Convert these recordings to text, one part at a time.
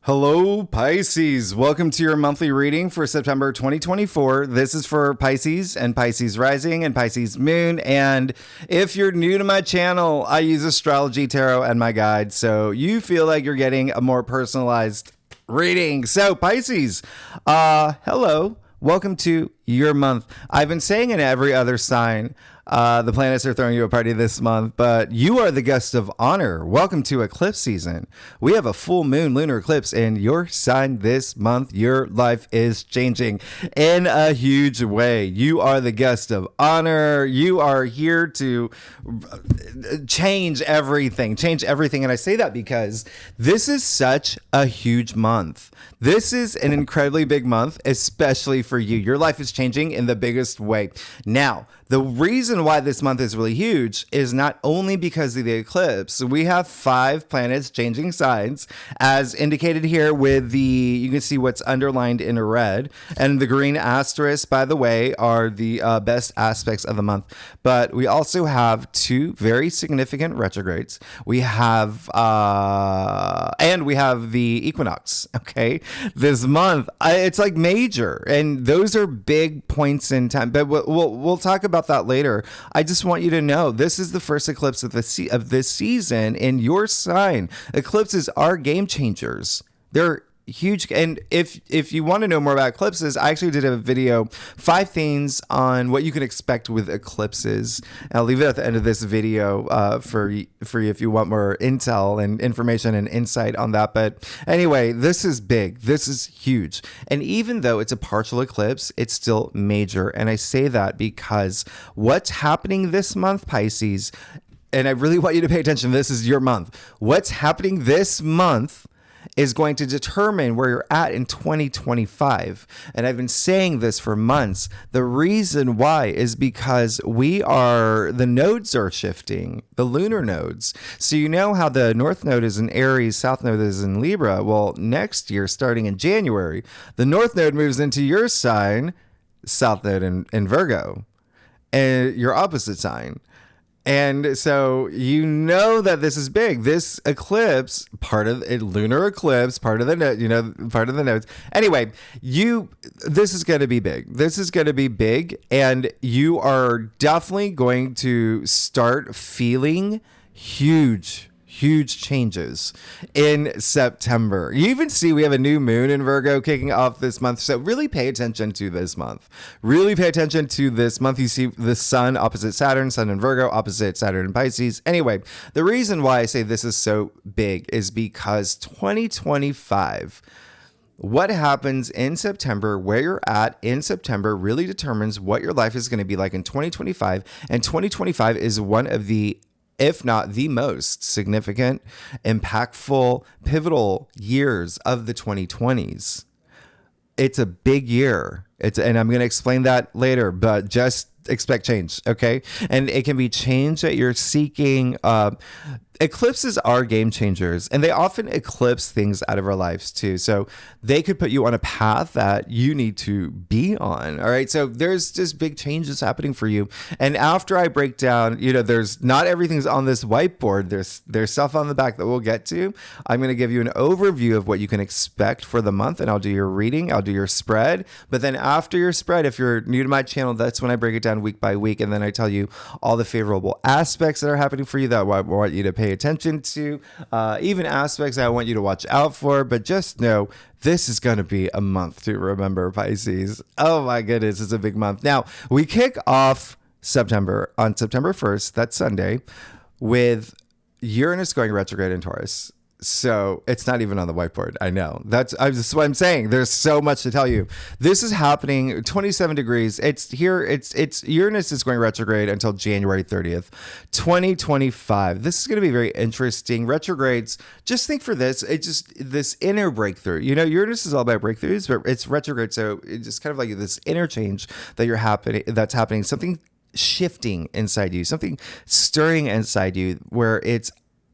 Hello, Pisces. Welcome to your monthly reading for September 2024. This is for Pisces and Pisces rising and Pisces moon. And if you're new to my channel, I use astrology, tarot, and my guide. So you feel like you're getting a more personalized reading. So Pisces, hello. Welcome to your month. I've been saying in every other sign, the planets are throwing you a party this month, but you are the guest of honor. Welcome to eclipse season. We have a full moon lunar eclipse in your sign this month. Your life is changing in a huge way. You are the guest of honor. You are here to change everything. And I say that because this is such a huge month. This is an incredibly big month, especially for you. Your life is changing in the biggest way. Now, the reason why this month is really huge is not only because of the eclipse. We have 5 planets changing signs, as indicated here with you can see what's underlined in red. And the green asterisk, by the way, are the best aspects of the month. But we also have 2 very significant retrogrades. We have the equinox, okay? This month, it's like major. And those are big points in time. But we'll talk about that later. I just want you to know this is the first eclipse of this season in your sign. Eclipses are game changers. They're huge. And if you want to know more about eclipses, I actually did a video, 5 things on what you can expect with eclipses. And I'll leave it at the end of this video for you if you want more intel and information and insight on that. But anyway, this is big. This is huge. And even though it's a partial eclipse, it's still major. And I say that because what's happening this month, Pisces, and I really want you to pay attention. This is your month. What's happening this month is going to determine where you're at in 2025. And I've been saying this for months. The reason why is because the nodes are shifting, the lunar nodes. So you know how the North Node is in Aries, South Node is in Libra. Well, next year, starting in January, the North Node moves into your sign, South Node in Virgo, and your opposite sign. And so you know that this is big. This eclipse, part of a lunar eclipse, part of the nodes. Anyway, this is going to be big. This is going to be big, and you are definitely going to start feeling huge changes in September. You even see we have a new moon in Virgo kicking off this month. So really pay attention to this month. You see the sun opposite Saturn, sun in Virgo, opposite Saturn in Pisces. Anyway, the reason why I say this is so big is because 2025, what happens in September, where you're at in September, really determines what your life is going to be like in 2025. And 2025 is one of the, if not the most significant, impactful, pivotal years of the 2020s. It's a big year. And I'm going to explain that later, but just expect change, okay? And it can be change that you're seeking. Eclipses are game changers, and they often eclipse things out of our lives too. So they could put you on a path that you need to be on. All right. So there's just big changes happening for you. And after I break down, there's not everything's on this whiteboard. There's stuff on the back that we'll get to. I'm going to give you an overview of what you can expect for the month, and I'll do your reading. I'll do your spread. But then after your spread, if you're new to my channel, that's when I break it down week by week. And then I tell you all the favorable aspects that are happening for you that I want you to pay attention to, even aspects I want you to watch out for. But just know this is going to be a month to remember, Pisces. Oh my goodness, it's a big month. Now, we kick off September on September 1st, that's Sunday, with Uranus going retrograde in Taurus. So it's not even on the whiteboard. I know. That's what I'm saying. There's so much to tell you. This is happening 27 degrees. It's here. It's Uranus is going retrograde until January 30th, 2025. This is going to be very interesting. Retrogrades, just think for this. It's just this inner breakthrough. Uranus is all about breakthroughs, but it's retrograde. So it's just kind of like this interchange that's happening. Something shifting inside you, something stirring inside you where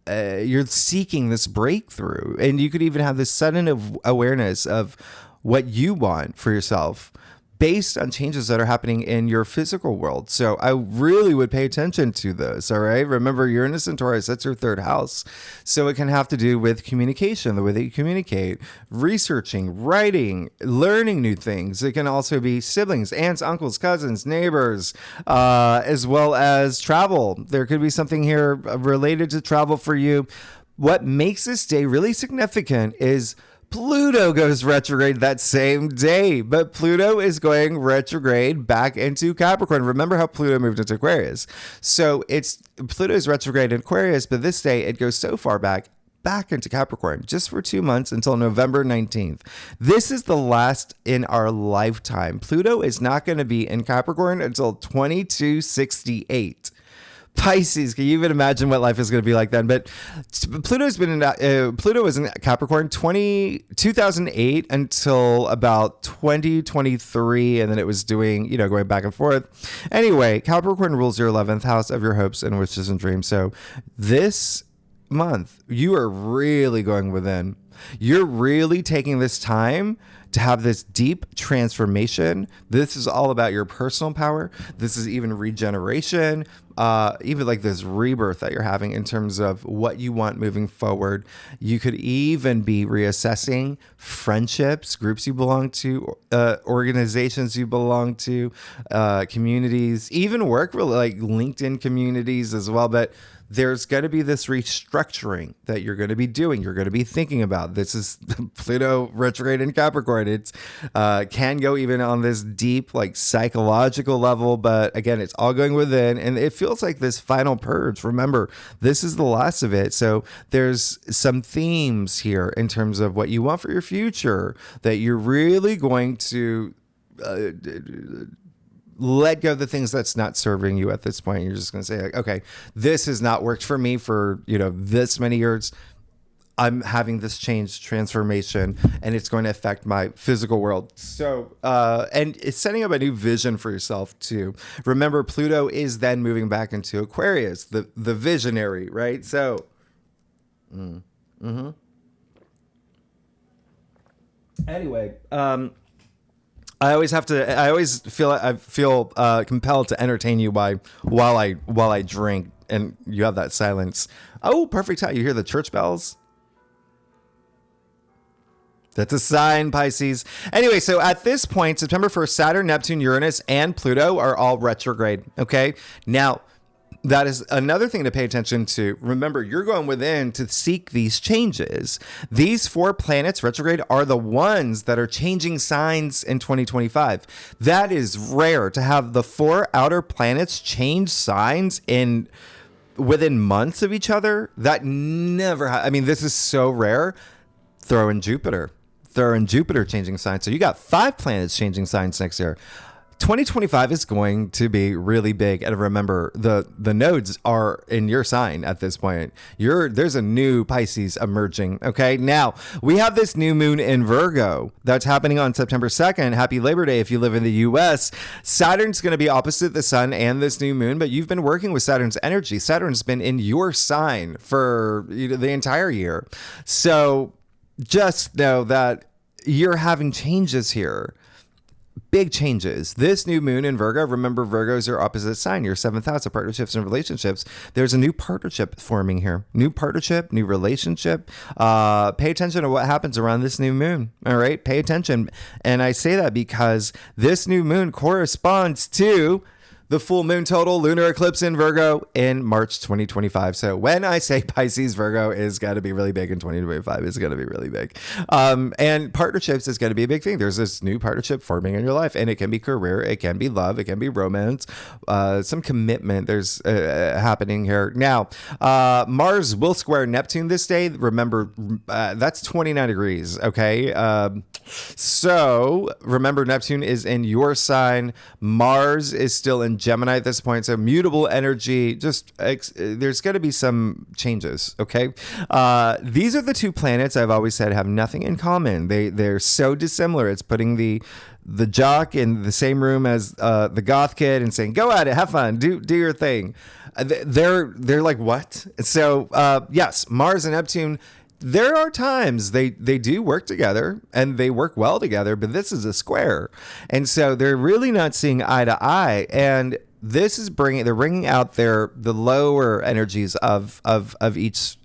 you're seeking this breakthrough, and you could even have this sudden awareness of what you want for yourself. based on changes that are happening in your physical world. So I really would pay attention to those. All right. Remember, Uranus and Taurus, that's your third house. So it can have to do with communication, the way that you communicate, researching, writing, learning new things. It can also be siblings, aunts, uncles, cousins, neighbors, as well as travel. There could be something here related to travel for you. What makes this day really significant is Pluto goes retrograde that same day, but Pluto is going retrograde back into Capricorn. Remember how Pluto moved into Aquarius. So Pluto is retrograde in Aquarius, but this day it goes so far back into Capricorn just for 2 months until November 19th. This is the last in our lifetime. Pluto is not going to be in Capricorn until 2268. Pisces, can you even imagine what life is going to be like then? But Pluto was in Capricorn 2008 until about 2023, and then it was doing, going back and forth. Anyway, Capricorn rules your 11th house of your hopes and wishes and dreams. So this month, you are really going within. You're really taking this time to have this deep transformation. This is all about your personal power. This is even regeneration, even like this rebirth that you're having in terms of what you want moving forward. You could even be reassessing friendships, groups you belong to, organizations you belong to, communities, even work, like LinkedIn communities as well. But there's going to be this restructuring that you're going to be doing. You're going to be thinking about. This is Pluto retrograde in Capricorn. It's can go even on this deep, like psychological level. But again, it's all going within. And it feels like this final purge. Remember, this is the last of it. So there's some themes here in terms of what you want for your future that you're really going to let go of the things that's not serving you at this point. You're just going to say, like, okay, this has not worked for me for, this many years. I'm having this change, transformation, and it's going to affect my physical world. So, and it's setting up a new vision for yourself too. Remember, Pluto is then moving back into Aquarius, the visionary, right? So, anyway, I always feel compelled to entertain you while I drink, and you have that silence. Oh, perfect time. You hear the church bells? That's a sign, Pisces. Anyway, so at this point, September 1st, Saturn, Neptune, Uranus, and Pluto are all retrograde. Okay. Now, that is another thing to pay attention to. Remember, you're going within to seek these changes. These 4 planets retrograde are the ones that are changing signs in 2025. That is rare to have the 4 outer planets change signs within months of each other. That never this is so rare. Throw in Jupiter changing signs. So you got 5 planets changing signs next year. 2025 is going to be really big. And remember, the nodes are in your sign at this point. There's a new Pisces emerging. Okay. Now we have this new moon in Virgo that's happening on September 2nd. Happy Labor Day if you live in the US. Saturn's going to be opposite the sun and this new moon, but you've been working with Saturn's energy. Saturn's been in your sign for the entire year. So just know that you're having changes here. Big changes. This new moon in Virgo, remember Virgo's your opposite sign, your 7th house of partnerships and relationships. There's a new partnership forming here. New partnership, new relationship. Pay attention to what happens around this new moon. All right. Pay attention. And I say that because this new moon corresponds to the full moon total lunar eclipse in Virgo in March 2025. So when I say Pisces, Virgo is going to be really big in 2025. It's going to be really big. And partnerships is going to be a big thing. There's this new partnership forming in your life, and it can be career, it can be love, it can be romance, some commitment there's happening here. Now, Mars will square Neptune this day. Remember, that's 29 degrees. Okay. So remember, Neptune is in your sign. Mars is still in Gemini at this point. So mutable energy, there's going to be some changes. Okay. These are the 2 planets I've always said have nothing in common. They're so dissimilar. It's putting the jock in the same room as the goth kid and saying, go at it, have fun, do your thing. They're like, what? So yes, Mars and Neptune there are times they do work together and they work well together, but this is a square. And so they're really not seeing eye to eye. And this is they're bringing out the lower energies of each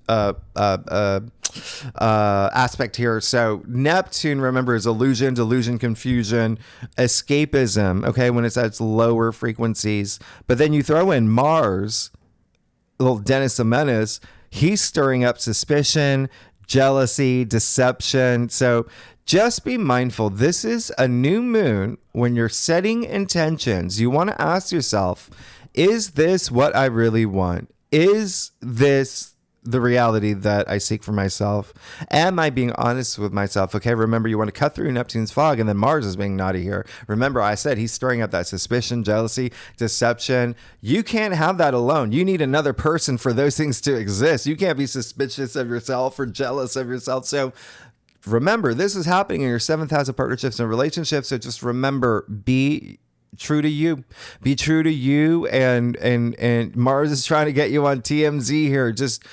aspect here. So Neptune, remember, is illusion, delusion, confusion, escapism. Okay, when it's at its lower frequencies. But then you throw in Mars, little Dennis the Menace. He's stirring up suspicion, jealousy, deception. So just be mindful. This is a new moon. When you're setting intentions, you want to ask yourself, is this what I really want? Is this the reality that I seek for myself? Am I being honest with myself? Okay, remember, you want to cut through Neptune's fog, and then Mars is being naughty here. Remember, I said he's stirring up that suspicion, jealousy, deception. You can't have that alone. You need another person for those things to exist. You can't be suspicious of yourself or jealous of yourself. So remember, this is happening in your 7th house of partnerships and relationships. So just remember, be true to you. Be true to you. And Mars is trying to get you on TMZ here. Just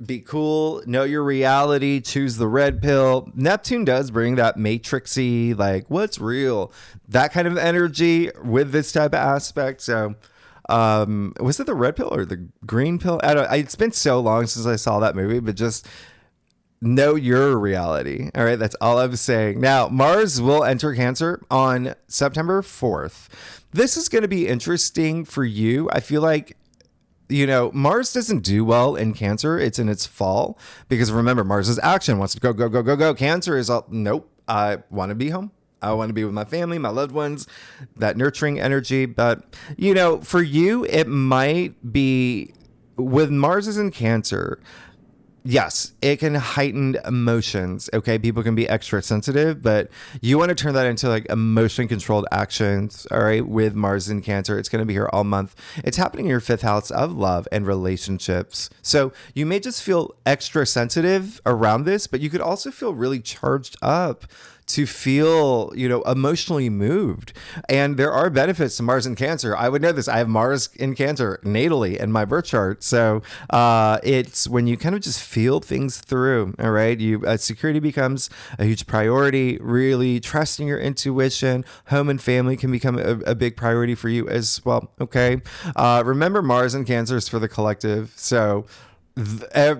be cool, know your reality, choose the red pill. Neptune does bring that matrixy, like, what's real? That kind of energy with this type of aspect. So was it the red pill or the green pill? It's been so long since I saw that movie, but just know your reality. All right, that's all I'm saying. Now, Mars will enter Cancer on September 4th. This is going to be interesting for you. I feel like, Mars doesn't do well in Cancer. It's in its fall, because remember, Mars is action, wants to go, go, go, go, go. Cancer is all, nope, I want to be home. I want to be with my family, my loved ones, that nurturing energy. But, for you, it might be with Mars is in Cancer. Yes, it can heighten emotions. Okay, people can be extra sensitive, but you want to turn that into like emotion controlled actions. All right, with Mars in Cancer, it's going to be here all month. It's happening in your 5th house of love and relationships. So you may just feel extra sensitive around this, but you could also feel really charged up to feel, emotionally moved. And there are benefits to Mars in Cancer. I would know this. I have Mars in Cancer natally in my birth chart. So it's when you kind of just feel things through. All right. Security becomes a huge priority. Really trusting your intuition. Home and family can become a big priority for you as well. Okay. Remember, Mars in Cancer is for the collective. So a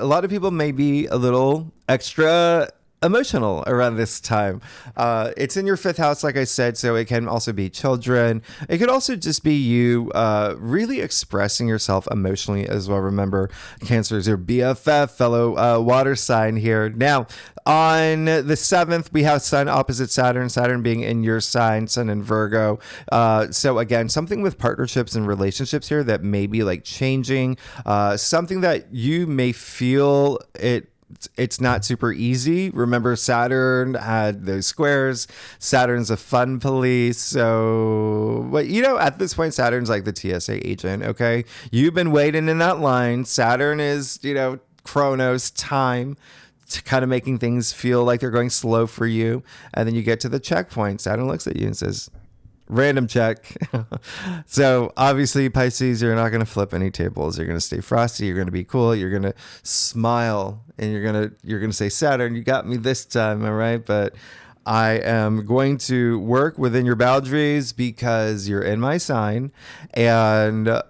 lot of people may be a little extra emotional around this time. It's in your 5th house, like I said, so it can also be children. It could also just be you really expressing yourself emotionally as well. Remember, Cancer is your BFF, fellow water sign here. Now, on the 7th, we have Sun opposite Saturn, Saturn being in your sign, Sun in Virgo. So again, something with partnerships and relationships here that may be like changing, something that you may feel it's not super easy. Remember, Saturn had those squares. Saturn's a fun police. So, but at this point, Saturn's like the TSA agent. Okay. You've been waiting in that line. Saturn is, Chronos, time, kind of making things feel like they're going slow for you. And then you get to the checkpoint. Saturn looks at you and says, random check. So obviously, Pisces, you're not going to flip any tables. You're going to stay frosty. You're going to be cool. You're going to smile, and you're going to say, Saturn, you got me this time. All right. But I am going to work within your boundaries because you're in my sign, and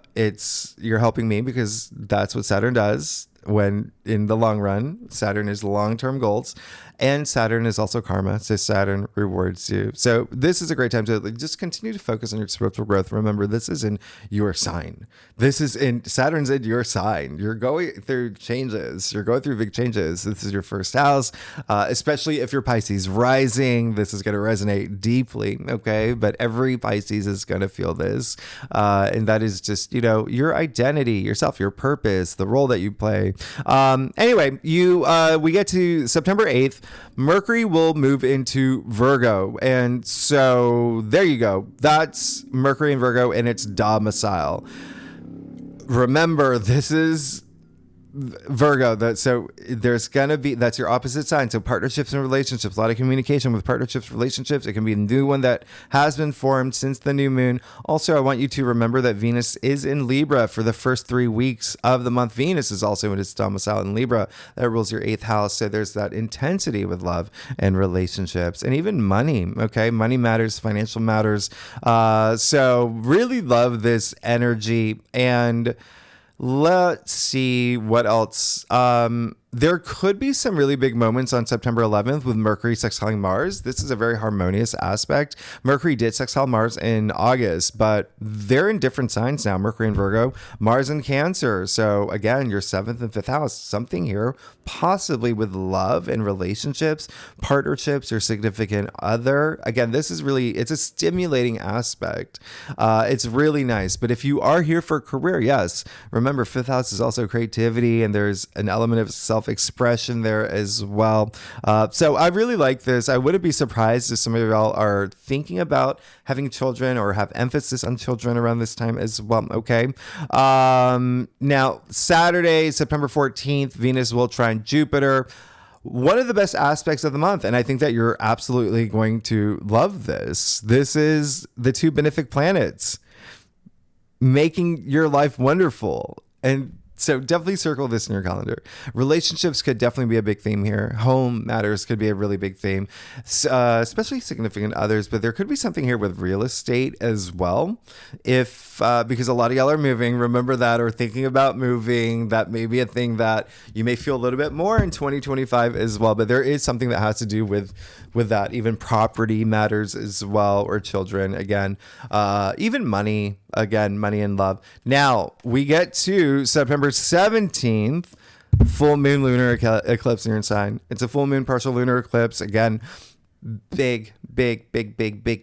you're helping me because that's what Saturn does. When in the long run, Saturn is long-term goals, and Saturn is also karma. So Saturn rewards you. So this is a great time to just continue to focus on your spiritual growth. Remember, this is in your sign. Saturn's in your sign. You're going through changes. You're going through big changes. This is your 1st house, especially if you're Pisces rising. This is going to resonate deeply. Okay. But every Pisces is going to feel this. And that is just, your identity, yourself, your purpose, the role that you play. Anyway, we get to September 8th. Mercury will move into Virgo. And so there you go. That's Mercury in Virgo in its domicile. Remember, this is Virgo, so there's gonna be, that's your opposite sign. So partnerships and relationships, a lot of communication with partnerships, relationships. It can be a new one that has been formed since the new moon. Also, I want you to remember that Venus is in Libra for the first 3 weeks of the month. Venus is also in its domicile in Libra. That rules your 8th house. So there's that intensity with love and relationships and even money. Okay. Money matters, financial matters. So really love this energy. And let's see what else. There could be some really big moments on September 11th with Mercury sextiling Mars. This is a very harmonious aspect. Mercury did sextile Mars in August, but they're in different signs now. Mercury in Virgo, Mars in Cancer. So again, your 7th and 5th house, something here, possibly with love and relationships, partnerships, or significant other. Again, this is really, it's a stimulating aspect. It's really nice. But if you are here for career, yes, remember 5th house is also creativity, and there's an element of self-expression there as well. So I really like this. I wouldn't be surprised if some of y'all are thinking about having children or have emphasis on children around this time as well. Okay. Now, Saturday, September 14th, Venus will trine Jupiter. One of the best aspects of the month, and I think that you're absolutely going to love this. This is the 2 benefic planets making your life wonderful. And so definitely circle this in your calendar. Relationships could definitely be a big theme here. Home matters could be a really big theme, especially significant others. But there could be something here with real estate as well. If because a lot of y'all are moving, remember that, or thinking about moving. That may be a thing that you may feel a little bit more in 2025 as well. But there is something that has to do with that. Even property matters as well, or children. Again, even money. Again, money and love. Now we get to September 17th, full moon lunar eclipse in your sign. It's a full moon partial lunar eclipse. Again, big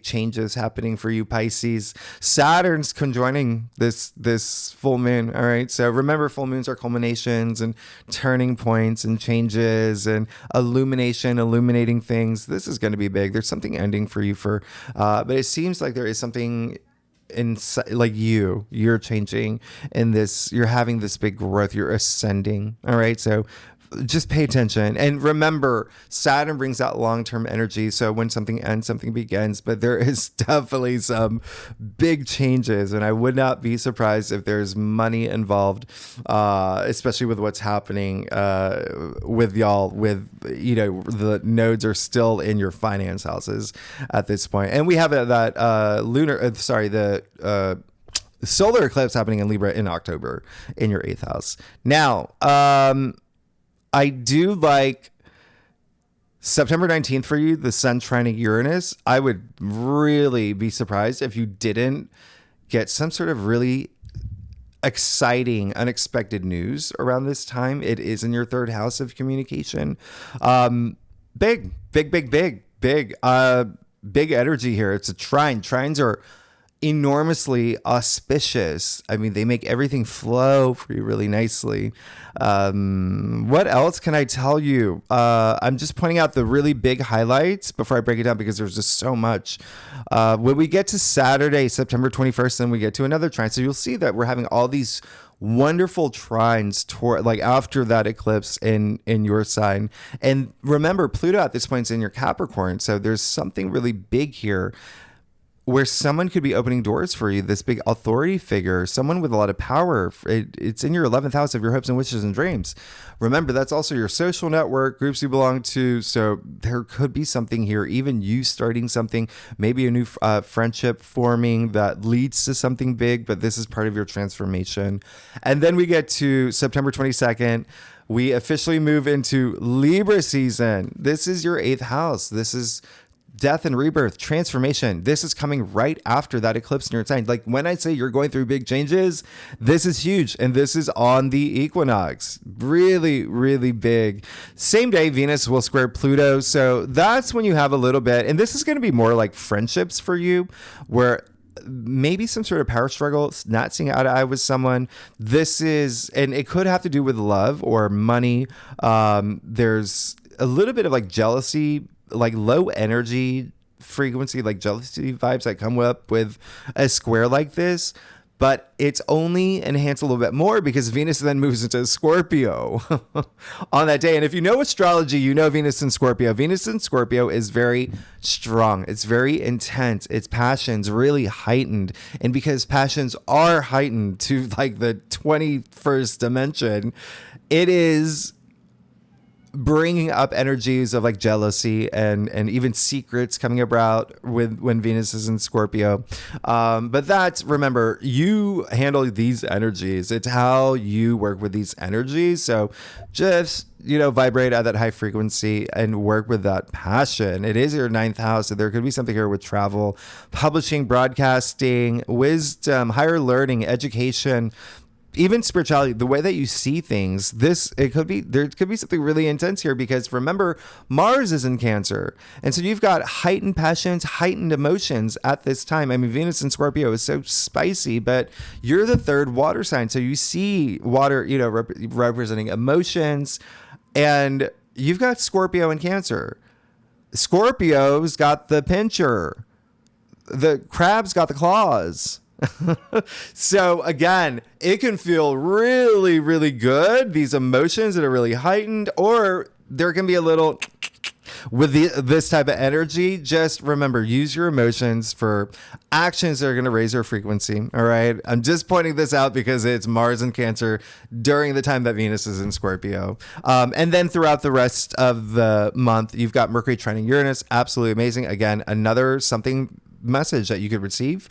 changes happening for you, Pisces. Saturn's conjoining this full moon. All right. So remember, full moons are culminations and turning points and changes and illuminating things. This is going to be big. There's something ending for you but it seems like there is something in, like, you're changing in this, you're having this big growth, you're ascending. All right. So just pay attention. And remember, Saturn brings out long-term energy. So when something ends, something begins. But there is definitely some big changes. And I would not be surprised if there's money involved, especially with what's happening with y'all, the nodes are still in your finance houses at this point. And we have that solar eclipse happening in Libra in October in your 8th house. Now, I do like September 19th for you, the sun trining Uranus. I would really be surprised if you didn't get some sort of really exciting, unexpected news around this time. It is in your 3rd house of communication. Big energy here. It's a trine. Trines are enormously auspicious. I mean, they make everything flow for you really nicely. What else can I tell you? I'm just pointing out the really big highlights before I break it down, because there's just so much. When we get to Saturday, September 21st, then we get to another trine. So you'll see that we're having all these wonderful trines toward, like, after that eclipse in your sign. And remember, Pluto at this point is in your Capricorn. So there's something really big here where someone could be opening doors for you, this big authority figure, someone with a lot of power. It's in your 11th house of your hopes and wishes and dreams. Remember, that's also your social network, groups you belong to. So there could be something here, even you starting something, maybe a new friendship forming that leads to something big, but this is part of your transformation. And then we get to September 22nd. We officially move into Libra season. This is your 8th house. This is death and rebirth, transformation. This is coming right after that eclipse in your sign. Like, when I say you're going through big changes, this is huge. And this is on the equinox. Really, really big. Same day, Venus will square Pluto. So that's when you have a little bit, and this is going to be more like friendships for you, where maybe some sort of power struggle, not seeing eye to eye with someone. This is, and it could have to do with love or money. There's a little bit of like jealousy, like low energy frequency, like jealousy vibes that come up with a square like this. but it's only enhanced a little bit more because Venus then moves into Scorpio on that day. And if you know astrology, you know Venus in Scorpio. Venus in Scorpio is very strong. It's very intense. Its passions really heightened. And because passions are heightened to like the 21st dimension, it is bringing up energies of like jealousy and even secrets coming about with when Venus is in Scorpio. But that's, remember, you handle these energies. It's how you work with these energies. So just, vibrate at that high frequency and work with that passion. It is your ninth house. So there could be something here with travel, publishing, broadcasting, wisdom, higher learning, education, even spirituality, the way that you see things. There could be something really intense here because remember, Mars is in Cancer. And so you've got heightened passions, heightened emotions at this time. I mean, Venus in Scorpio is so spicy, but you're the third water sign. So you see water, representing emotions, and you've got Scorpio and Cancer. Scorpio's got the pincher. The crab's got the claws. So again, it can feel really, really good. These emotions that are really heightened, or there can be a little with this type of energy. Just remember, use your emotions for actions that are going to raise your frequency. All right. I'm just pointing this out because it's Mars in Cancer during the time that Venus is in Scorpio. And then throughout the rest of the month, you've got Mercury trining Uranus. Absolutely amazing. Again, another something message that you could receive,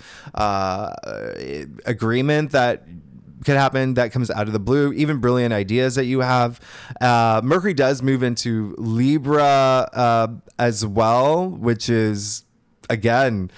agreement that could happen that comes out of the blue, even brilliant ideas that you have. Mercury does move into Libra as well, which is, again,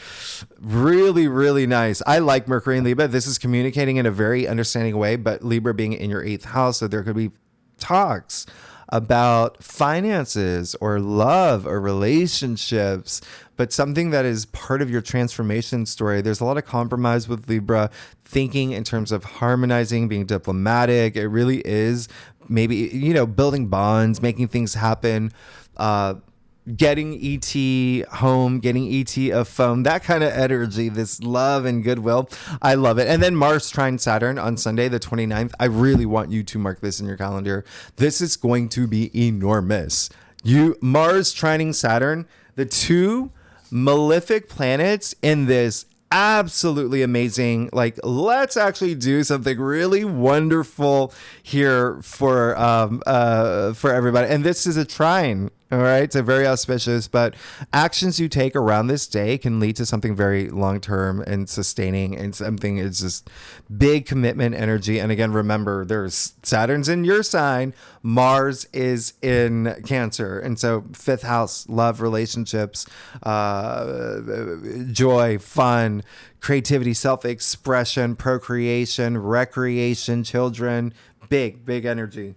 really, really nice. I like Mercury in Libra. This is communicating in a very understanding way, but Libra being in your 8th house, so there could be talks about finances or love or relationships, but something that is part of your transformation story. There's a lot of compromise with Libra, thinking in terms of harmonizing, being diplomatic. It really is maybe, building bonds, making things happen, getting ET home, getting ET a phone, that kind of energy, this love and goodwill. I love it. And then Mars trine Saturn on Sunday, the 29th. I really want you to mark this in your calendar. This is going to be enormous. Mars trining Saturn, the two malefic planets in this absolutely amazing, like, let's actually do something really wonderful here for everybody. And this is a trine. All right. It's a very auspicious, but actions you take around this day can lead to something very long-term and sustaining, and something is just big commitment energy. And again, remember, there's Saturn's in your sign, Mars is in Cancer. And so 5th house, love, relationships, joy, fun, creativity, self-expression, procreation, recreation, children, big, big energy.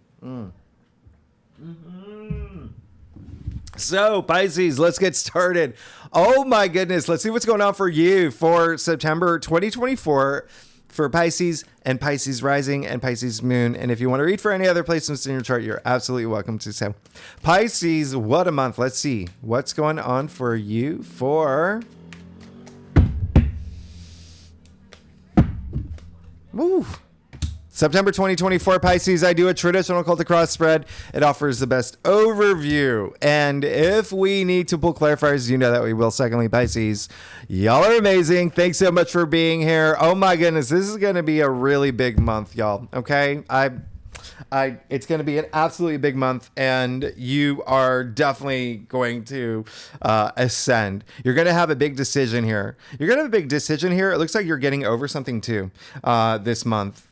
So, Pisces, let's get started. Oh my goodness. Let's see what's going on for you for September 2024 for Pisces and Pisces rising and Pisces moon. And if you want to read for any other placements in your chart, you're absolutely welcome to. So, Pisces, what a month. Let's see what's going on for you for... Woo! September 2024, Pisces. I do a traditional occult cross spread. It offers the best overview. And if we need to pull clarifiers, you know that we will. Secondly, Pisces, y'all are amazing. Thanks so much for being here. Oh my goodness, this is going to be a really big month, y'all. Okay? It's going to be an absolutely big month, and you are definitely going to ascend. You're going to have a big decision here. It looks like you're getting over something too this month.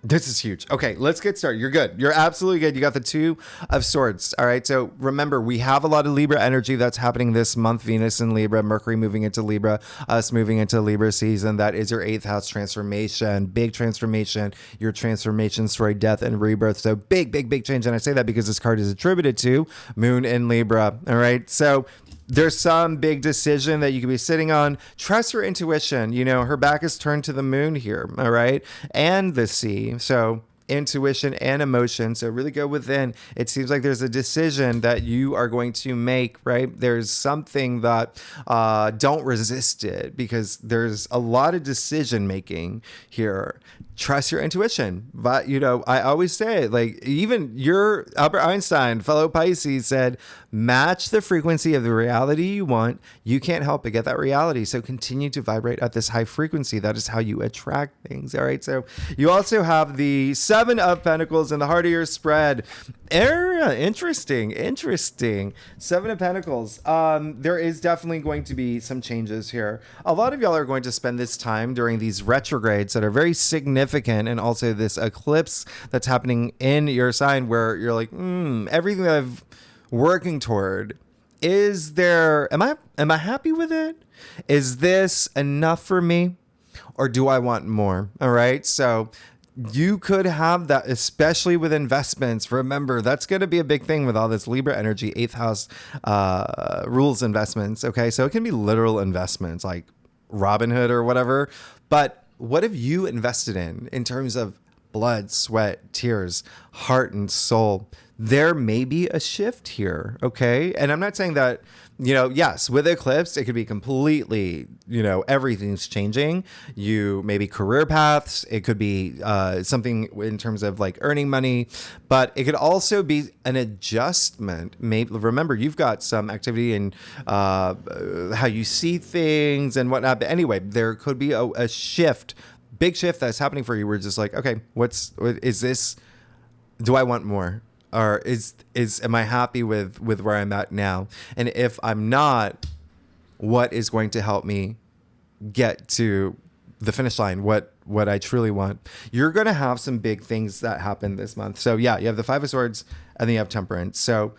This is huge. Okay, let's get started. You're good. You're absolutely good. You got the 2 of Swords. All right. So remember, we have a lot of Libra energy that's happening this month. Venus in Libra, Mercury moving into Libra, us moving into Libra season. That is your 8th house transformation. Big transformation. Your transformation story, death and rebirth. So big, big, big change. And I say that because this card is attributed to Moon in Libra. All right. So there's some big decision that you could be sitting on. Trust your intuition. Her back is turned to the moon here. All right. And the sea. So intuition and emotion. So really go within. It seems like there's a decision that you are going to make, right? There's something that don't resist it, because there's a lot of decision making here. Trust your intuition. But, you know, I always say, like, even your Albert Einstein, fellow Pisces, said, match the frequency of the reality you want. You can't help but get that reality. So continue to vibrate at this high frequency. That is how you attract things. All right. So you also have the Seven of Pentacles in the heart of your spread. Interesting. Seven of Pentacles. There is definitely going to be some changes here. A lot of y'all are going to spend this time during these retrogrades that are very significant, and also this eclipse that's happening in your sign, where you're like, everything that I've working toward, is there, am I happy with it? Is this enough for me, or do I want more? All right. So you could have that, especially with investments. Remember, that's going to be a big thing with all this Libra energy, 8th house rules investments. Okay. So it can be literal investments like Robinhood or whatever. But what have you invested in terms of blood, sweat, tears, heart, and soul? There may be a shift here. Okay. And I'm not saying that, you know, yes, with eclipse, it could be completely, you know, everything's changing. You maybe career paths. It could be something in terms of like earning money, but it could also be an adjustment. Maybe, remember, you've got some activity in how you see things and whatnot. But anyway, there could be a shift, big shift that's happening for you. We're just like, okay, what is this? Do I want more? Or am I happy with where I'm at now? And if I'm not, what is going to help me get to the finish line? What I truly want? You're going to have some big things that happen this month. So yeah, you have the Five of Swords and then you have Temperance. So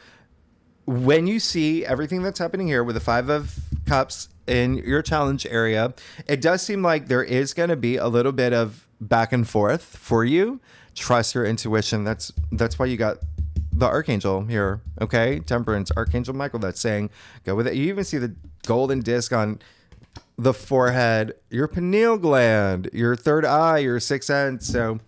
when you see everything that's happening here with the Five of Cups in your challenge area, it does seem like there is going to be a little bit of back and forth for you. Trust your intuition. That's why you got the Archangel here. Okay. Temperance, Archangel Michael, that's saying, go with it. You even see the golden disc on the forehead, your pineal gland, your third eye, your sixth sense. So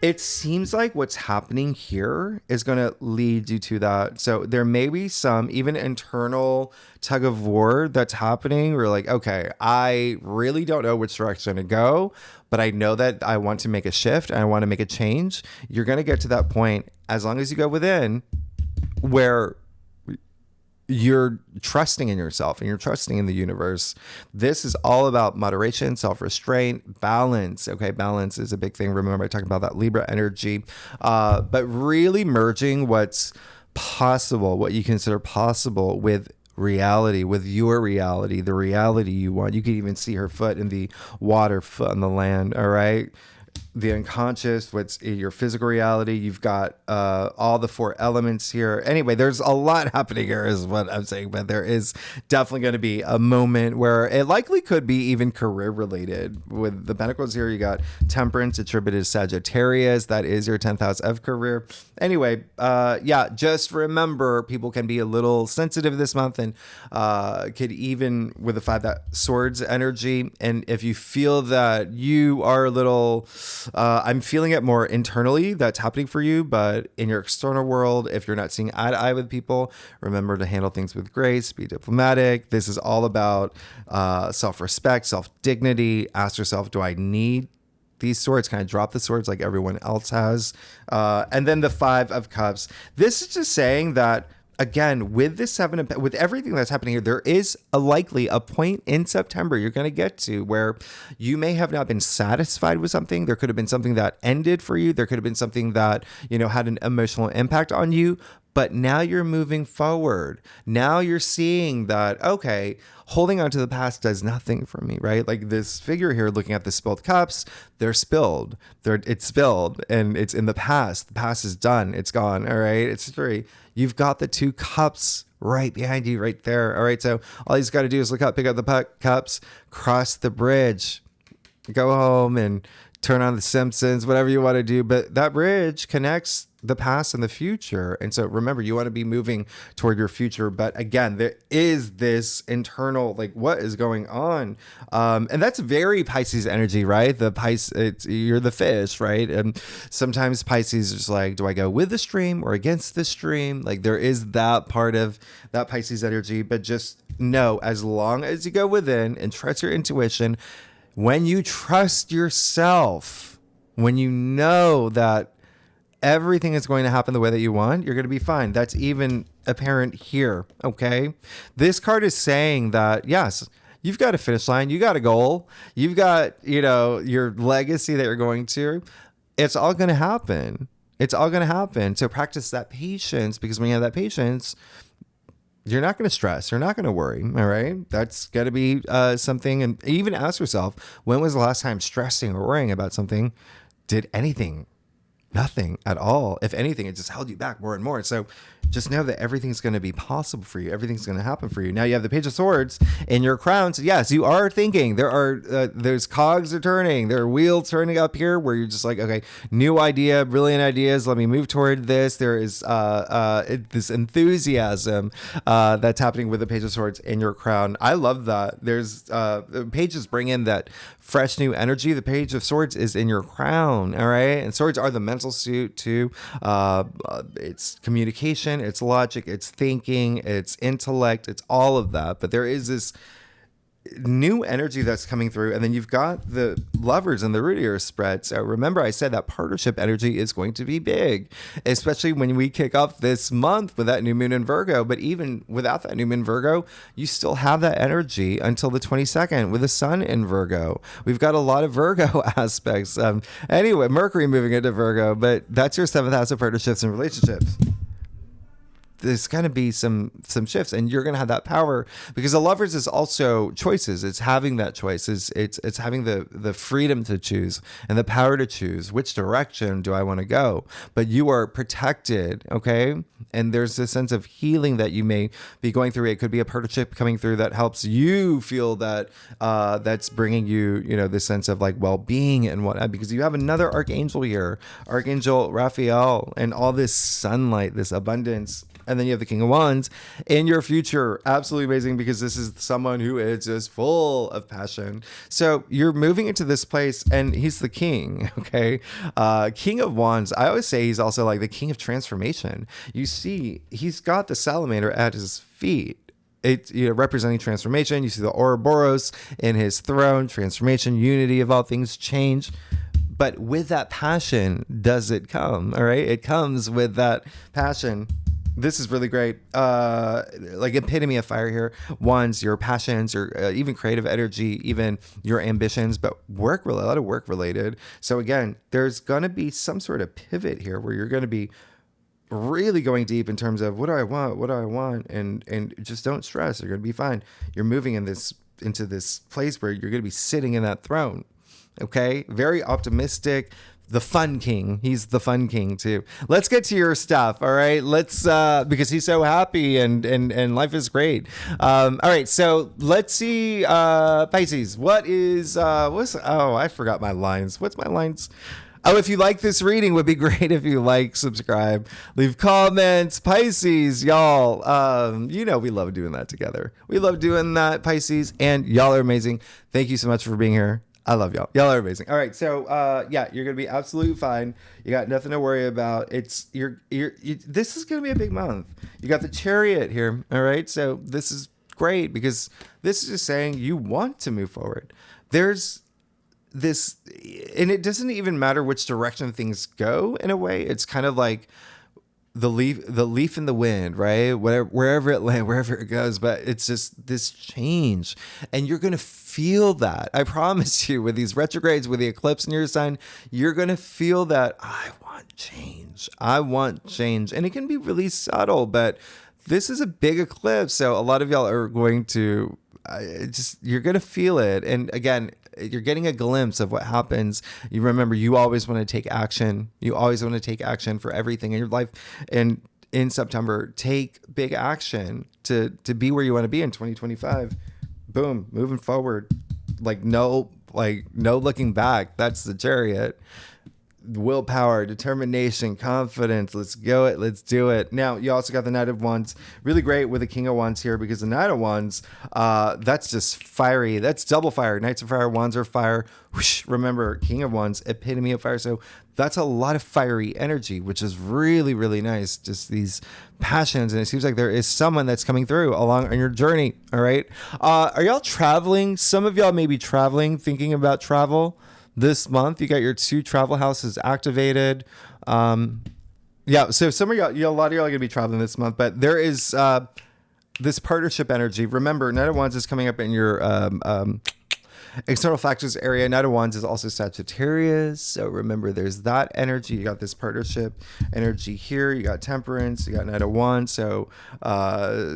it seems like what's happening here is going to lead you to that. So there may be some even internal tug of war that's happening. We're like, okay, I really don't know which direction to go, but I know that I want to make a shift and I want to make a change. You're going to get to that point as long as you go within, where you're trusting in yourself and you're trusting in the universe. This is all about moderation, self-restraint, balance. Okay, balance is a big thing. Remember, I talked about that Libra energy, but really merging what's possible, what you consider possible, with reality, with your reality, the reality you want. You can even see her foot in the water, foot on the land. All right. The unconscious, what's your physical reality. You've got all the four elements here. Anyway, there's a lot happening here is what I'm saying, but there is definitely going to be a moment where it likely could be even career related. With the Pentacles here, you got Temperance attributed to Sagittarius. That is your 10th house of career. Anyway, yeah, just remember, people can be a little sensitive this month, and could even, with the Five of Swords energy. And if you feel that you are a little, I'm feeling it more internally, that's happening for you, but in your external world, if you're not seeing eye to eye with people, remember to handle things with grace, be diplomatic. This is all about self-respect, self-dignity. Ask yourself, do I need these swords? Kind of drop the swords like everyone else has. And then the Five of Cups. This is just saying that, again, with this with everything that's happening here, there is likely a point in September you're going to get to where you may have not been satisfied with something. There could have been something that ended for you. There could have been something that, you know, had an emotional impact on you. But now you're moving forward. Now you're seeing that, okay, holding on to the past does nothing for me, right? Like this figure here looking at the spilled cups, they're spilled. It's spilled and it's in the past. The past is done. It's gone. All right. It's history. You've got the two cups right behind you right there. All right. So all you got to do is look up, pick up the cups, cross the bridge, go home and turn on the Simpsons, whatever you want to do. But that bridge connects the past and the future. And so remember, you want to be moving toward your future. But again, there is this internal, like, what is going on? And that's very Pisces energy, right? The Pisces, you're the fish, right? And sometimes Pisces is like, do I go with the stream or against the stream? Like, there is that part of that Pisces energy. But just know, as long as you go within and trust your intuition, when you trust yourself, when you know that everything is going to happen the way that you want, you're going to be fine. That's even apparent here. Okay. This card is saying that, yes, you've got a finish line. You got a goal. You've got, your legacy that you're going to. It's all going to happen. It's all going to happen. So practice that patience, because when you have that patience, you're not going to stress. You're not going to worry. All right. That's got to be something. And even ask yourself, when was the last time stressing or worrying about something did anything? Nothing at all. If anything, it just held you back more and more. So just know that everything's going to be possible for you. Everything's going to happen for you. Now you have the Page of Swords in your crown. So yes, you are thinking. There's cogs are turning. There are wheels turning up here where you're just like, okay, new idea, brilliant ideas. Let me move toward this. There is this enthusiasm that's happening with the Page of Swords in your crown. I love that. There's pages bring in that fresh new energy. The Page of Swords is in your crown. All right. And swords are the mental suit too. It's communication, it's logic, it's thinking, it's intellect, it's all of that. But there is this new energy that's coming through, and then you've got the Lovers and the root of your spread. So remember, I said that partnership energy is going to be big, especially when we kick off this month with that new moon in Virgo. But even without that new moon in Virgo, you still have that energy until the 22nd with the sun in Virgo. We've got a lot of Virgo aspects. Anyway, Mercury moving into Virgo, but that's your 7th house of partnerships and relationships. There's going to be some shifts, and you're going to have that power, because the Lovers is also choices. It's having that choice. It's having the freedom to choose and the power to choose which direction do I want to go. But you are protected, okay? And there's this sense of healing that you may be going through. It could be a partnership coming through that helps you feel that that's bringing you, this sense of like well-being and whatnot, because you have another archangel here, Archangel Raphael, and all this sunlight, this abundance. And then you have the King of Wands in your future. Absolutely amazing, because this is someone who is just full of passion. So you're moving into this place, and he's the king, okay? King of Wands, I always say he's also like the king of transformation. You see, he's got the salamander at his feet. It's representing transformation. You see the Ouroboros in his throne, transformation, unity of all things, change. But with that passion, does it come? All right? It comes with that passion. This is really great. Like epitome of fire here. Wands, your passions, your even creative energy, even your ambitions, but a lot of work related. So again, there's going to be some sort of pivot here where you're going to be really going deep in terms of what do I want, and just don't stress. You're going to be fine. You're moving into this place where you're going to be sitting in that throne. Okay, very optimistic. The fun king. He's the fun king too. Let's get to your stuff. All right. Let's because he's so happy and life is great. All right. So let's see. Pisces. I forgot my lines. What's my lines? Oh, if you like this reading, would be great if you like, subscribe, leave comments. Pisces, y'all. We love doing that together. We love doing that, Pisces, and y'all are amazing. Thank you so much for being here. I love y'all. Y'all are amazing. All right. So, you're going to be absolutely fine. You got nothing to worry about. This is going to be a big month. You got the Chariot here. All right. So this is great, because this is just saying you want to move forward. There's this, and it doesn't even matter which direction things go in a way. It's kind of like the leaf in the wind, right? Wherever it goes, but it's just this change, and you're going to feel that. I promise you, with these retrogrades, with the eclipse in your sign, you're going to feel that I want change, and it can be really subtle, but this is a big eclipse. So a lot of y'all are going to you're going to feel it. And again, you're getting a glimpse of what happens. You remember, you always want to take action. You always want to take action for everything in your life. And in September, take big action to be where you want to be in 2025. Boom, moving forward. Like no like no looking back. That's the Chariot. Willpower, determination, confidence. Let's go it. Let's do it. Now, you also got the Knight of Wands. Really great with the King of Wands here, because the Knight of Wands, that's just fiery. That's double fire. Knights of fire, Wands are fire. Whoosh. Remember, King of Wands, epitome of fire. So that's a lot of fiery energy, which is really, really nice. Just these passions. And it seems like there is someone that's coming through along on your journey. All right. Are y'all traveling? Some of y'all may be traveling, thinking about travel. This month, you got your 2 travel houses activated. Yeah, so some of y'all, a lot of y'all are going to be traveling this month, but there is this partnership energy. Remember, Knight of Wands is coming up in your external factors area. Knight of Wands is also Sagittarius. So remember, there's that energy. You got this partnership energy here. You got Temperance. You got Knight of Wands. So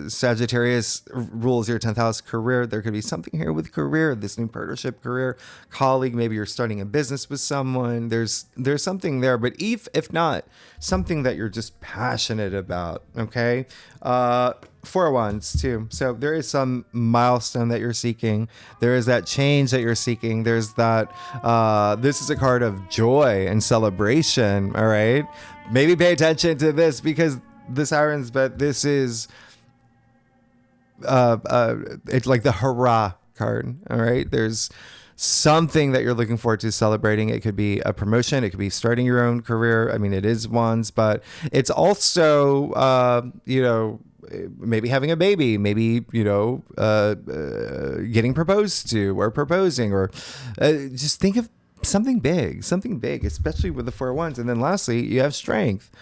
Sagittarius rules your 10th house career. There could be something here with career, this new partnership career, colleague. Maybe you're starting a business with someone. There's something there. But if not, something that you're just passionate about. Okay. 4 of Wands too. So there is some milestone that you're seeking. There is that change that you're seeking. There's that, this is a card of joy and celebration. All right. Maybe pay attention to this, because this happens, but this is, it's like the hurrah card. All right. There's something that you're looking forward to celebrating. It could be a promotion. It could be starting your own career. I mean, it is Wands, but it's also, maybe having a baby, maybe, getting proposed to or proposing, or just think of something big, especially with the 4 of Wands. And then lastly, you have strength.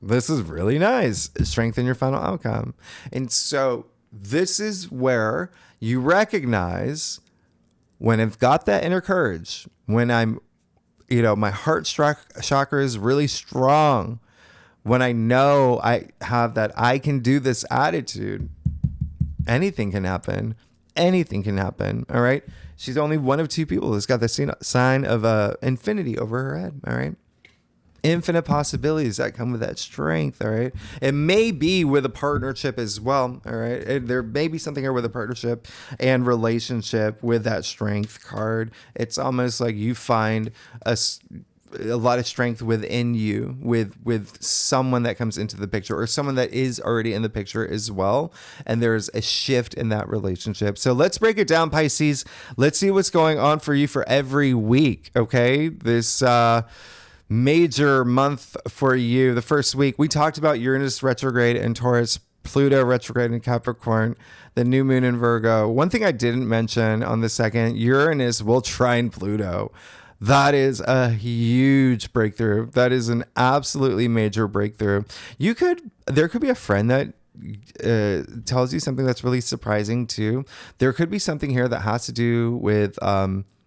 This is really nice. Strength in your final outcome. And so this is where you recognize when I've got that inner courage, when I'm, my heart chakra is really strong, when I know I have that I can do this attitude, anything can happen. Anything can happen. All right. She's only one of 2 people who's got the sign of infinity over her head. All right. Infinite possibilities that come with that strength. All right. It may be with a partnership as well. All right. There may be something here with a partnership and relationship with that strength card. It's almost like you find a lot of strength within you with someone that comes into the picture, or someone that is already in the picture as well. And there's a shift in that relationship. So let's break it down, Pisces. Let's see what's going on for you for every week. Okay. This, major month for you. The first week, we talked about Uranus retrograde in Taurus, Pluto retrograde in Capricorn, the new moon in Virgo. One thing I didn't mention on the second, Uranus will trine Pluto. That is a huge breakthrough. That is an absolutely major breakthrough. There could be a friend that tells you something that's really surprising too. There could be something here that has to do with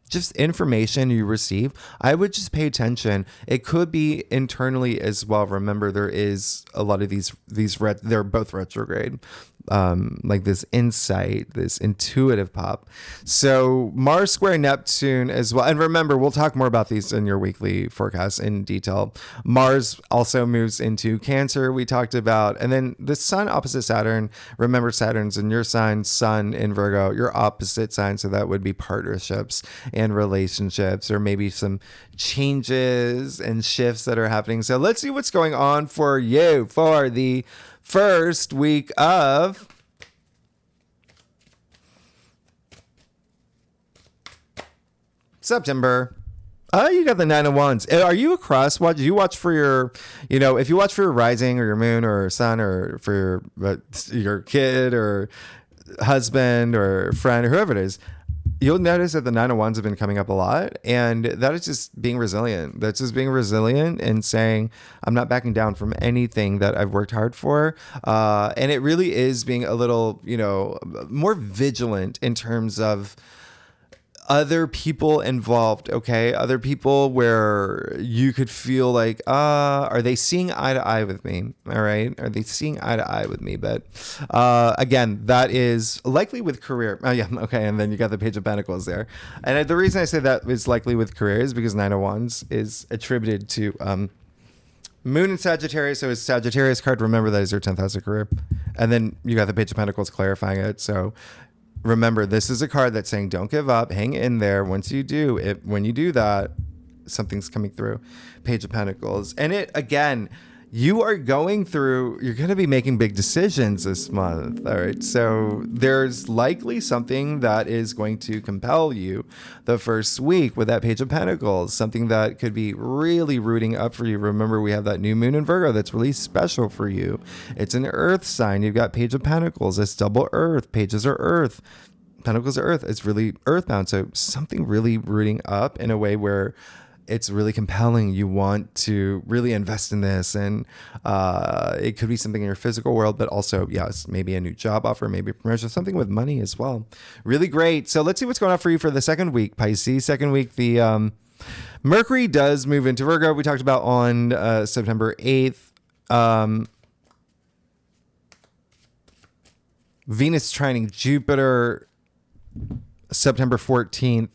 just information you receive. I would just pay attention. It could be internally as well. Remember, there is a lot of these they're both retrograde. Like this insight, this intuitive pop. So Mars square Neptune as well. And remember, we'll talk more about these in your weekly forecast in detail. Mars also moves into Cancer, we talked about. And then the Sun opposite Saturn. Remember, Saturn's in your sign, Sun in Virgo, your opposite sign. So that would be partnerships and relationships, or maybe some changes and shifts that are happening. So let's see what's going on for you for the first week of September. You got the 9 of Wands. Are you a cross watch? Do you watch for your, if you watch for your rising or your moon or sun, or for your kid or husband or friend or whoever it is, you'll notice that the 9 of Wands have been coming up a lot, and that is just being resilient. That's just being resilient and saying, I'm not backing down from anything that I've worked hard for. And it really is being a little, more vigilant in terms of other people involved, okay? Other people where you could feel like, are they seeing eye to eye with me? All right? Are they seeing eye to eye with me? But again, that is likely with career. Oh, yeah, okay. And then you got the Page of Pentacles there. And the reason I say that is likely with career is because 9 of Wands is attributed to Moon in Sagittarius. So it's Sagittarius card. Remember, that is your 10th house of career. And then you got the Page of Pentacles clarifying it. So remember, this is a card that's saying don't give up, hang in there. Once you do it, when you do that, something's coming through. Page of Pentacles. And it, again, you're going to be making big decisions this month. All right. So there's likely something that is going to compel you the first week with that Page of Pentacles, something that could be really rooting up for you. Remember, we have that new moon in Virgo that's really special for you. It's an earth sign. You've got Page of Pentacles. It's double earth. Pages are earth. Pentacles are earth. It's really earthbound. So something really rooting up in a way where it's really compelling. You want to really invest in this. And it could be something in your physical world, but also, yes, maybe a new job offer, maybe a promotion, something with money as well. Really great. So let's see what's going on for you for the second week, Pisces. Second week, the Mercury does move into Virgo. We talked about on September 8th. Venus trining Jupiter, September 14th.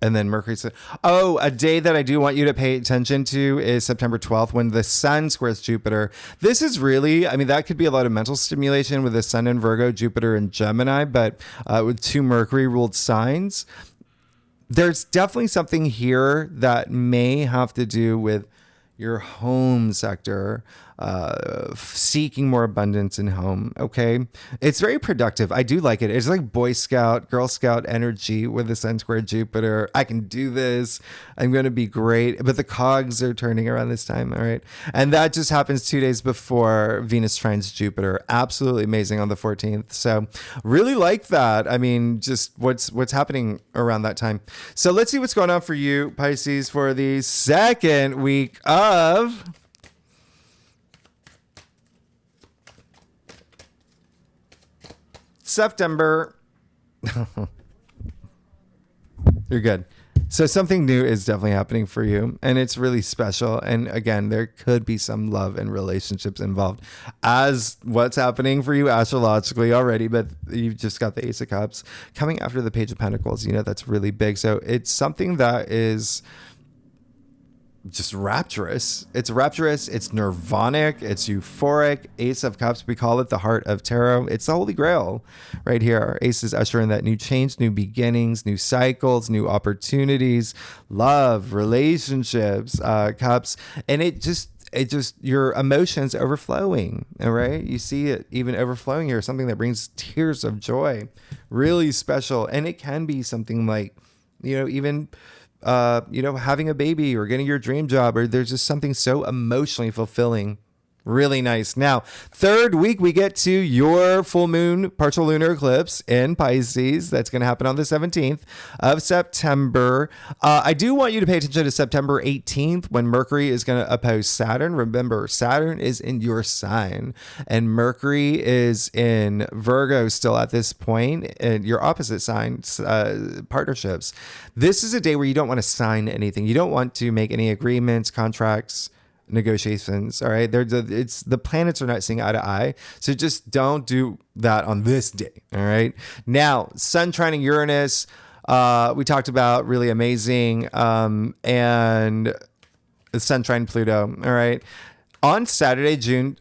And then Mercury said, a day that I do want you to pay attention to is September 12th when the sun squares Jupiter. This is really, that could be a lot of mental stimulation with the sun in Virgo, Jupiter in Gemini, but with two Mercury ruled signs. There's definitely something here that may have to do with your home sector, seeking more abundance in home. Okay. It's very productive. I do like it. It's like Boy Scout, Girl Scout energy with the sun square Jupiter. I can do this. I'm going to be great. But the cogs are turning around this time. All right. And that just happens 2 days before Venus trines Jupiter. Absolutely amazing on the 14th. So really like that. Just what's happening around that time. So let's see what's going on for you, Pisces, for the second week of September. You're good. So something new is definitely happening for you, and it's really special. And again, there could be some love and relationships involved as what's happening for you astrologically already, but you've just got the Ace of Cups coming after the Page of Pentacles. That's really big. So it's something that is just rapturous. It's rapturous. It's nirvanic. It's euphoric. Ace of Cups. We call it the heart of tarot. It's the Holy Grail right here. Our aces usher in that new change, new beginnings, new cycles, new opportunities, love, relationships, cups. And it just, your emotions overflowing. All right. You see it even overflowing here, something that brings tears of joy, really special. And it can be something like, even having a baby or getting your dream job, or there's just something so emotionally fulfilling. Really nice. Now, third week, we get to your full moon partial lunar eclipse in Pisces. That's going to happen on the 17th of September. I do want you to pay attention to September 18th when Mercury is going to oppose Saturn. Remember, Saturn is in your sign and Mercury is in Virgo still at this point, and your opposite signs, partnerships. This is a day where you don't want to sign anything. You don't want to make any agreements, contracts, negotiations. All right. It's the planets are not seeing eye to eye. So just don't do that on this day. All right. Now, Sun trining Uranus. We talked about really amazing. And the Sun trine Pluto. All right. On Saturday, June.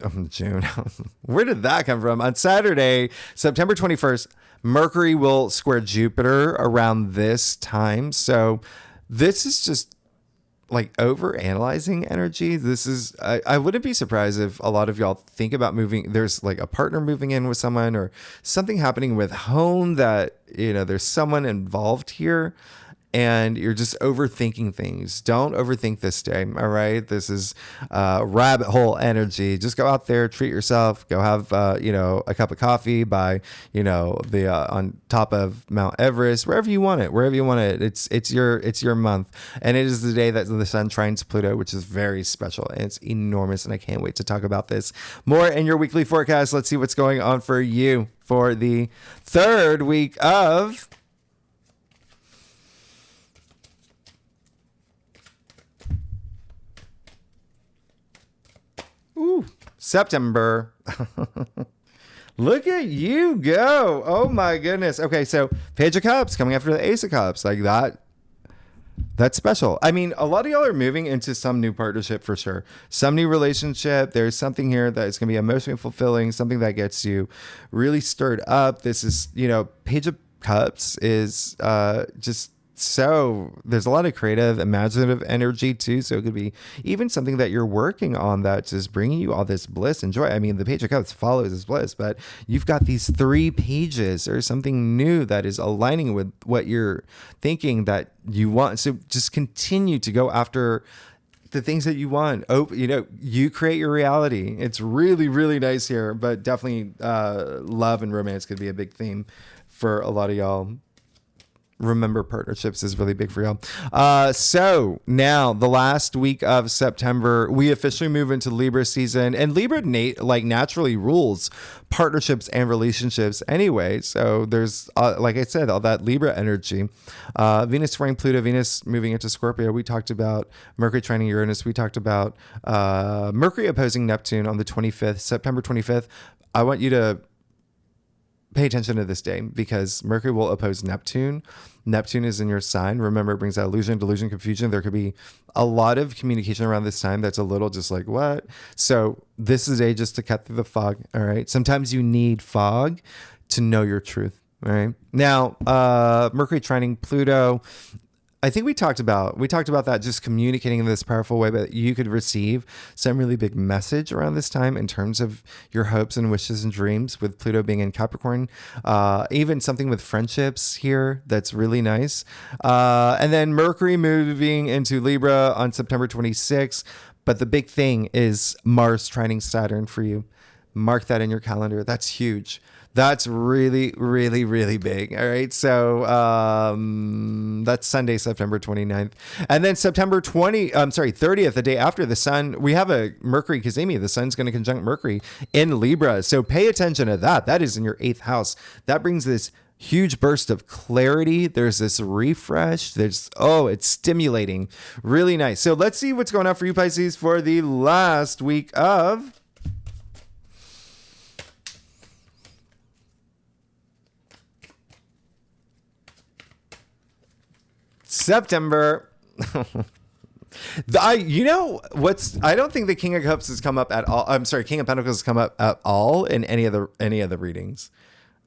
Where did that come from? On Saturday, September 21st, Mercury will square Jupiter around this time. So this is just like over analyzing energy. This is, I wouldn't be surprised if a lot of y'all think about moving. There's like a partner moving in with someone or something happening with home that, there's someone involved here and you're just overthinking things. Don't overthink this day. All right. This is rabbit hole energy. Just go out there, treat yourself, go have, a cup of coffee by, on top of Mount Everest, wherever you want it. It's your month. And it is the day that the sun trines Pluto, which is very special. And it's enormous. And I can't wait to talk about this more in your weekly forecast. Let's see what's going on for you for the third week of September. Look at you go. Oh my goodness. Okay, so Page of Cups coming after the Ace of Cups. Like that. That's special. I mean, a lot of y'all are moving into some new partnership for sure. Some new relationship. There's something here that is going to be emotionally fulfilling, something that gets you really stirred up. This is, Page of Cups is just so there's a lot of creative, imaginative energy too. So it could be even something that you're working on that's just bringing you all this bliss and joy. I mean, the Page of Cups follows this bliss, but you've got these 3 pages or something new that is aligning with what you're thinking that you want. So just continue to go after the things that you want. You create your reality. It's really, really nice here, but definitely love and romance could be a big theme for a lot of y'all. Remember, partnerships is really big for y'all. So now the last week of September, we officially move into Libra season, and Libra naturally rules partnerships and relationships anyway. So there's, like I said, all that Libra energy. Venus squaring Pluto, Venus moving into Scorpio. We talked about Mercury trining Uranus. We talked about Mercury opposing Neptune on the 25th, September 25th. I want you to pay attention to this day because Mercury will oppose Neptune. Neptune is in your sign. Remember, it brings out illusion, delusion, confusion. There could be a lot of communication around this time that's a little just like, what? So this is a day just to cut through the fog. All right. Sometimes you need fog to know your truth. All right. Now, Mercury trining Pluto. I think we talked about that, just communicating in this powerful way, but you could receive some really big message around this time in terms of your hopes and wishes and dreams, with Pluto being in Capricorn, even something with friendships here that's really nice. And then Mercury moving into Libra on September 26th. But the big thing is Mars trining Saturn for you. Mark that in your calendar. That's huge. That's really, really, really big. All right. So that's Sunday, September 29th. And then September 30th, the day after the sun, we have a Mercury Kazemi. The sun's going to conjunct Mercury in Libra. So pay attention to that. That is in your 8th house. That brings this huge burst of clarity. There's this refresh. It's stimulating. Really nice. So let's see what's going on for you, Pisces, for the last week of September. I don't think the King of Cups has come up at all. I'm sorry, King of Pentacles has come up at all in any of the readings.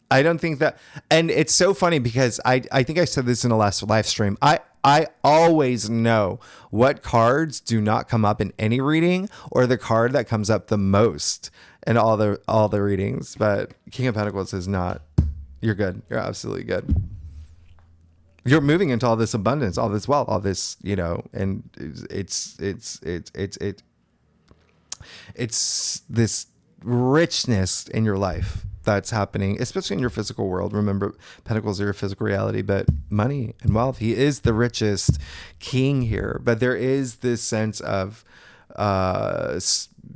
I don't think that, and it's so funny because I think I said this in the last live stream. I always know what cards do not come up in any reading, or the card that comes up the most in all the readings. But King of Pentacles is not. You're good. You're absolutely good. You're moving into all this abundance, all this wealth, all this, and it's this richness in your life that's happening, especially in your physical world. Remember, Pentacles are your physical reality, but money and wealth. He is the richest king here, but there is this sense of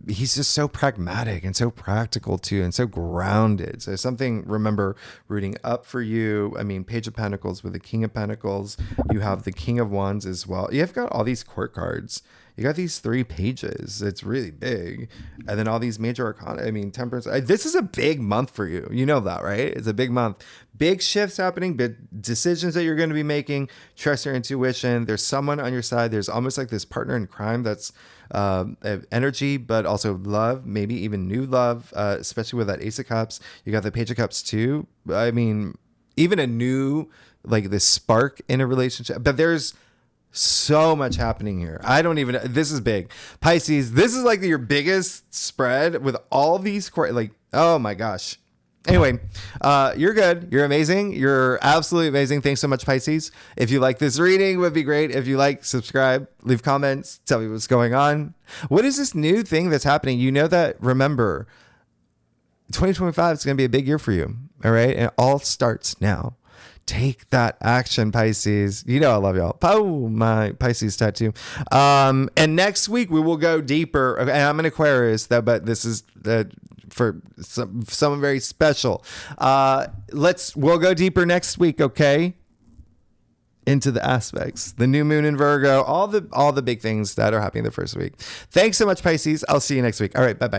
he's just so pragmatic and so practical too, and so grounded. So something, remember, rooting up for you. I mean, Page of Pentacles with the King of Pentacles. You have the King of Wands as well. You've got all these court cards. You got these 3 pages. It's really big. And then all these major arcana. I mean, Temperance. This is a big month for you. You know that, right? It's a big month. Big shifts happening, big decisions that you're going to be making. Trust your intuition. There's someone on your side. There's almost like this partner in crime that's energy, but also love, maybe even new love, especially with that Ace of Cups. You got the Page of Cups too. I mean, even a new, like this spark in a relationship. But there's so much happening here. This is big. Pisces, this is like your biggest spread with all these, oh my gosh. Anyway, you're good. You're amazing. You're absolutely amazing. Thanks so much, Pisces. If you like this reading, it would be great. If you like, subscribe, leave comments, tell me what's going on. What is this new thing that's happening? You know that, remember, 2025 is going to be a big year for you. All right. And it all starts now. Take that action, Pisces. You know I love y'all. Oh, my Pisces tattoo. And next week we will go deeper. And I'm an Aquarius, though, but this is for someone very special. We'll go deeper next week, okay? Into the aspects, the new moon in Virgo, all the big things that are happening the first week. Thanks so much, Pisces. I'll see you next week. All right, bye-bye.